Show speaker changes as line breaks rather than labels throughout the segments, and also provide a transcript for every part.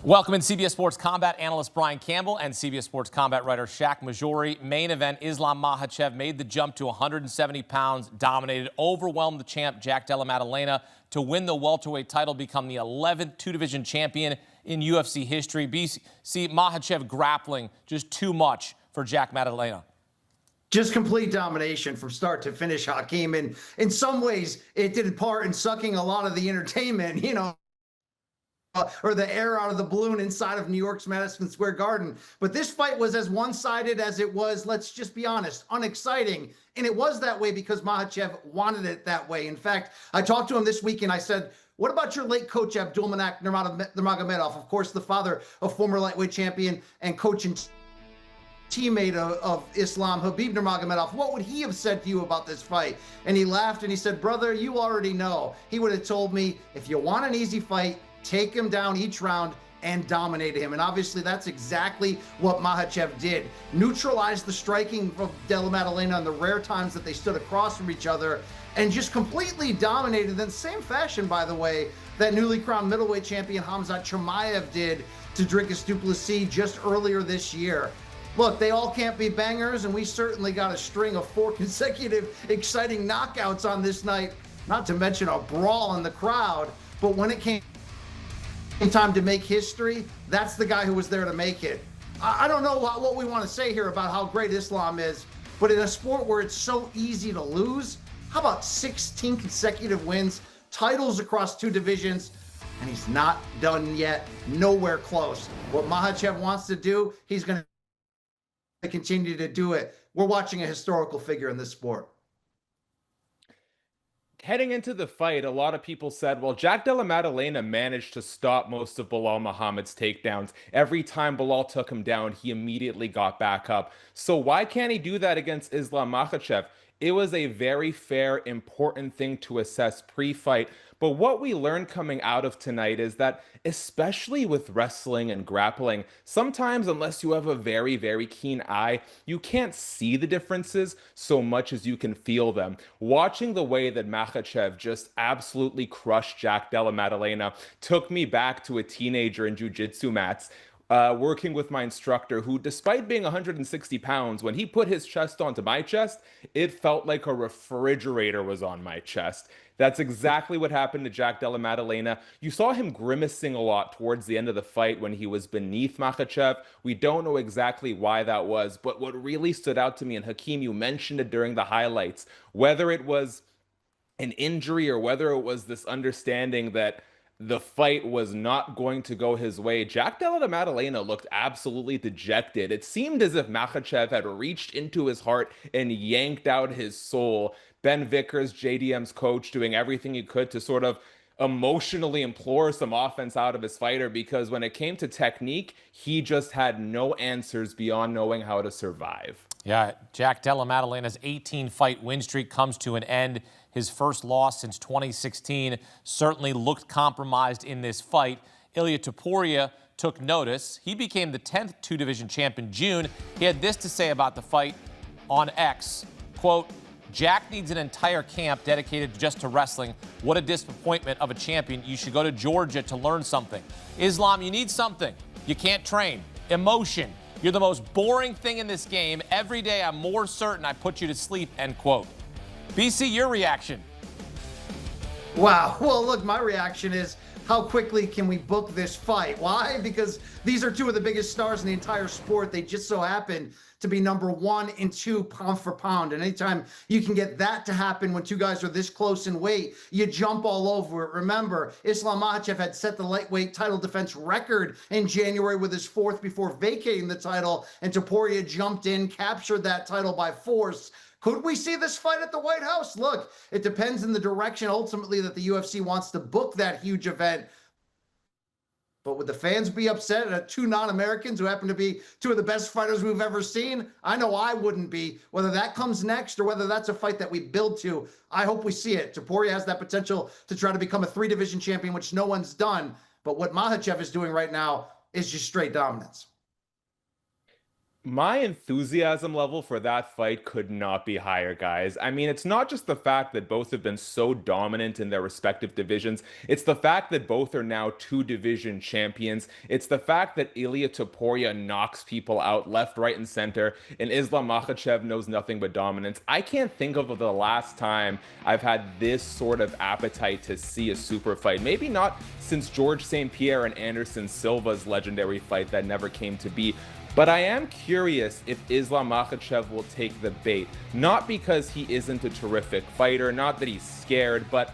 Welcome in CBS Sports combat analyst Brian Campbell and CBS Sports combat writer Shaq Mahjouri. Main event, Islam Makhachev made the jump to 170 pounds, dominated, overwhelmed the champ Della Maddalena to win the welterweight title, become the 11th two-division champion in UFC history. BC Makhachev grappling just too much for Maddalena.
Just complete domination from start to finish, Hakeem. And in some ways, it did part in sucking a lot of the entertainment, or the air out of the balloon inside of New York's Madison Square Garden. But this fight was as one-sided as it was, let's just be honest, unexciting. And it was that way because Makhachev wanted it that way. In fact, I talked to him this week and I said, what about your late coach, Abdulmanak Nurmagomedov, of course, the father of former lightweight champion and coach and teammate of Islam, Khabib Nurmagomedov? What would he have said to you about this fight? And he laughed and he said, brother, you already know. He would have told me, if you want an easy fight, take him down each round and dominate him. And obviously that's exactly what Makhachev did. Neutralized the striking of Della Maddalena in the rare times that they stood across from each other and just completely dominated in the same fashion, by the way, that newly crowned middleweight champion Khamzat Chimaev did to Dricus du Plessis just earlier this year. Look, they all can't be bangers, and we certainly got a string of 4 consecutive exciting knockouts on this night, not to mention a brawl in the crowd. But when it came time to make history, that's the guy who was there to make it. I don't know what we want to say here about how great Islam is, but in a sport where it's so easy to lose, how about 16 consecutive wins, titles across 2 divisions, and he's not done yet, nowhere close. What Makhachev wants to do, he's going to continue to do it. We're watching a historical figure in this sport.
Heading into the fight, a lot of people said, well, Della Maddalena managed to stop most of Belal Muhammad's takedowns. Every time Belal took him down, he immediately got back up. So why can't he do that against Islam Makhachev? It was a very fair, important thing to assess pre-fight. But what we learned coming out of tonight is that, especially with wrestling and grappling, sometimes unless you have a very, very keen eye, you can't see the differences so much as you can feel them. Watching the way that Makhachev just absolutely crushed Della Maddalena took me back to a teenager in jiu-jitsu mats. Working with my instructor who, despite being 160 pounds, when he put his chest onto my chest, it felt like a refrigerator was on my chest. That's exactly what happened to Della Maddalena. You saw him grimacing a lot towards the end of the fight when he was beneath Makhachev. We don't know exactly why that was, but what really stood out to me, and Hakeem, you mentioned it during the highlights, whether it was an injury or whether it was this understanding that the fight was not going to go his way, Della Maddalena looked absolutely dejected. It seemed as if Makhachev had reached into his heart and yanked out his soul. Ben Vickers, JDM's coach, doing everything he could to sort of emotionally implore some offense out of his fighter, because when it came to technique, he just had no answers beyond knowing how to survive.
Yeah, Della Maddalena's 18-fight win streak comes to an end. His first loss since 2016 certainly looked compromised in this fight. Ilia Topuria took notice. He became the 10th two-division champ in June. He had this to say about the fight on X, quote, Jack needs an entire camp dedicated just to wrestling. What a disappointment of a champion. You should go to Georgia to learn something. Islam, you need something. You can't train. Emotion. You're the most boring thing in this game. Every day I'm more certain I put you to sleep, end quote. BC, your reaction?
Wow. Well, look, my reaction is, how quickly can we book this fight? Why? Because these are 2 of the biggest stars in the entire sport. They just so happen to be number 1 and 2 pound for pound. And anytime you can get that to happen when 2 guys are this close in weight, you jump all over it. Remember, Islam Makhachev had set the lightweight title defense record in January with his 4th before vacating the title, and Topuria jumped in, captured that title by force. Could we see this fight at the White House? Look, it depends in the direction ultimately that the UFC wants to book that huge event. But would the fans be upset at 2 non-Americans who happen to be 2 of the best fighters we've ever seen? I know I wouldn't be. Whether that comes next or whether that's a fight that we build to, I hope we see it. Topuria has that potential to try to become a 3-division champion, which no one's done. But what Makhachev is doing right now is just straight dominance.
My enthusiasm level for that fight could not be higher, guys. I mean, it's not just the fact that both have been so dominant in their respective divisions. It's the fact that both are now two division champions. It's the fact that Ilia Topuria knocks people out left, right, and center, and Islam Makhachev knows nothing but dominance. I can't think of the last time I've had this sort of appetite to see a super fight. Maybe not since George St. Pierre and Anderson Silva's legendary fight that never came to be. But I am curious if Islam Makhachev will take the bait. Not because he isn't a terrific fighter, not that he's scared, but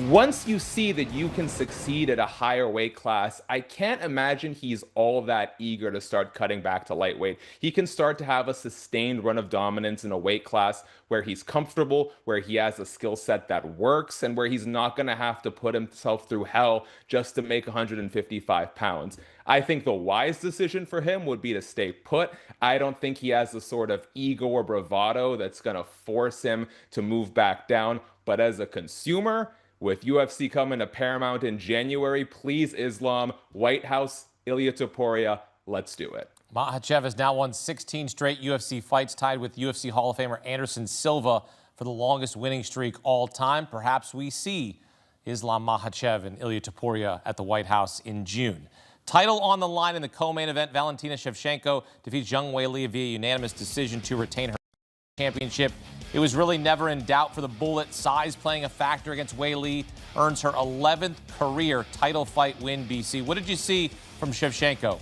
once you see that you can succeed at a higher weight class, I can't imagine he's all that eager to start cutting back to lightweight. He can start to have a sustained run of dominance in a weight class where he's comfortable, where he has a skill set that works, and where he's not going to have to put himself through hell just to make 155 pounds. I think the wise decision for him would be to stay put. I don't think he has the sort of ego or bravado that's going to force him to move back down. But as a consumer, with UFC coming to Paramount in January, please, Islam, White House, Ilia Topuria, let's do it.
Makhachev has now won 16 straight UFC fights, tied with UFC Hall of Famer Anderson Silva for the longest winning streak all time. Perhaps we see Islam Makhachev and Ilia Topuria at the White House in June. Title on the line in the co-main event. Valentina Shevchenko defeats Zhang Weili via unanimous decision to retain her championship. It was really never in doubt for the Bullet. Size playing a factor against Weili earns her 11th career title fight win, BC. What did you see from Shevchenko?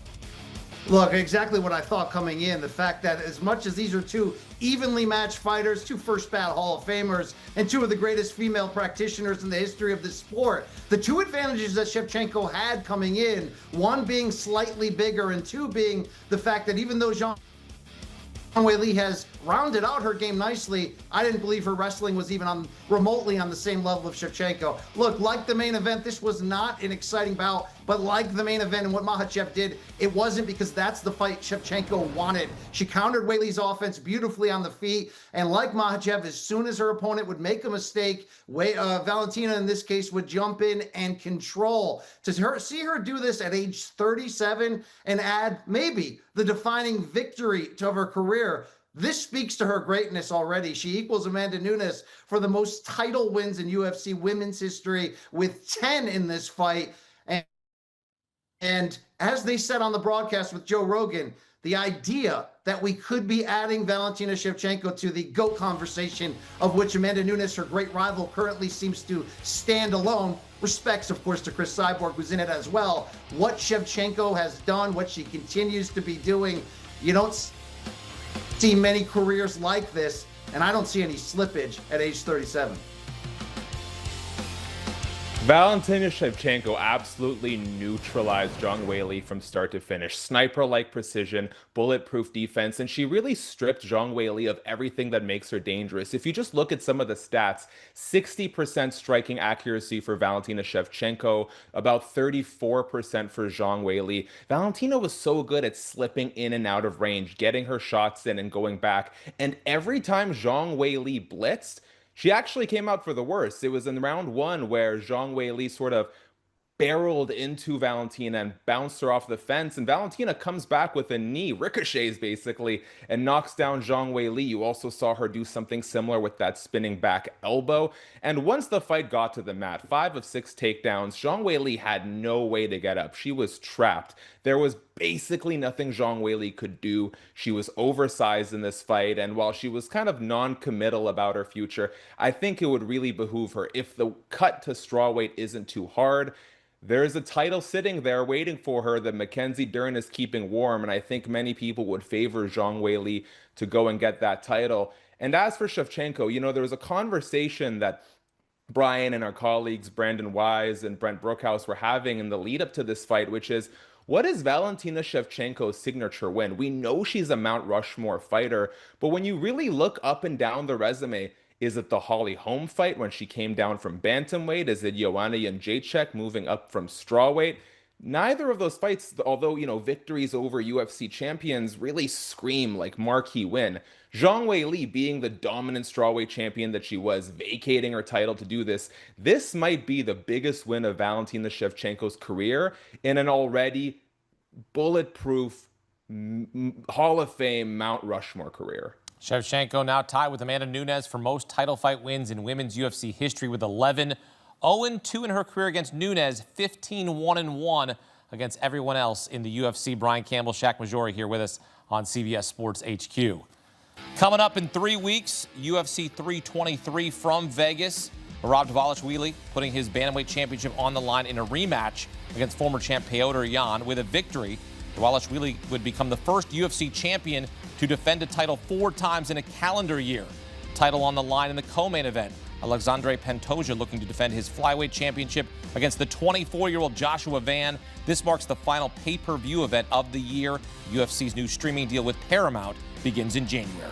Look, exactly what I thought coming in. The fact that as much as these are two evenly matched fighters, two first ballot Hall of Famers, and two of the greatest female practitioners in the history of the sport, the two advantages that Shevchenko had coming in, one being slightly bigger and two being the fact that even though Zhang Weili has rounded out her game nicely, I didn't believe her wrestling was even remotely on the same level of Shevchenko. Look, like the main event, this was not an exciting bout, but like the main event and what Makhachev did, it wasn't because that's the fight Shevchenko wanted. She countered Weili's offense beautifully on the feet, and like Makhachev, as soon as her opponent would make a mistake, Valentina in this case would jump in and control. To see her do this at age 37 and add maybe the defining victory to her career, this speaks to her greatness already. She equals Amanda Nunes for the most title wins in UFC women's history with 10 in this fight. And as they said on the broadcast with Joe Rogan, the idea that we could be adding Valentina Shevchenko to the GOAT conversation, of which Amanda Nunes, her great rival, currently seems to stand alone. Respects, of course, to Chris Cyborg, who's in it as well. What Shevchenko has done, what she continues to be doing, you don't see many careers like this, and I don't see any slippage at age 37.
Valentina Shevchenko absolutely neutralized Zhang Weili from start to finish. Sniper-like precision, bulletproof defense, and she really stripped Zhang Weili of everything that makes her dangerous. If you just look at some of the stats, 60% striking accuracy for Valentina Shevchenko, about 34% for Zhang Weili. Valentina was so good at slipping in and out of range, getting her shots in and going back, and every time Zhang Weili blitzed, she actually came out for the worst. It was in round one where Zhang Weili sort of barreled into Valentina and bounced her off the fence. And Valentina comes back with a knee, ricochets basically, and knocks down Zhang Weili. You also saw her do something similar with that spinning back elbow. And once the fight got to the mat, 5 of 6 takedowns, Zhang Weili had no way to get up. She was trapped. There was basically nothing Zhang Weili could do. She was oversized in this fight, and while she was kind of non-committal about her future, I think it would really behoove her, if the cut to strawweight isn't too hard, there's a title sitting there waiting for her that Mackenzie Dern is keeping warm, and I think many people would favor Zhang Weili to go and get that title. And as for Shevchenko, you know, there was a conversation that Brian and our colleagues Brandon Wise and Brent Brookhouse were having in the lead up to this fight, which is, what is Valentina Shevchenko's signature win? We know she's a Mount Rushmore fighter, but when you really look up and down the resume, is it the Holly Holm fight when she came down from bantamweight? Is it Joanna Jędrzejczyk moving up from strawweight? Neither of those fights, although, you know, victories over UFC champions really scream like marquee win. Zhang Weili being the dominant strawweight champion that she was, vacating her title to do this, this might be the biggest win of Valentina Shevchenko's career in an already bulletproof, Hall of Fame Mount Rushmore career.
Shevchenko now tied with Amanda Nunes for most title fight wins in women's UFC history with 11. 0-2 in her career against Nunes, 15-1-1 against everyone else in the UFC. Brian Campbell, Shakiel Mahjouri here with us on CBS Sports HQ. Coming up in 3 weeks, UFC 323 from Vegas. Rob Dvalishvili putting his bantamweight championship on the line in a rematch against former champ Petr Yan. With a victory, Dvalishvili would become the first UFC champion to defend a title 4 times in a calendar year. Title on the line in the co-main event. Alexandre Pantoja looking to defend his flyweight championship against the 24-year-old Joshua Van. This marks the final pay-per-view event of the year. UFC's new streaming deal with Paramount begins in January.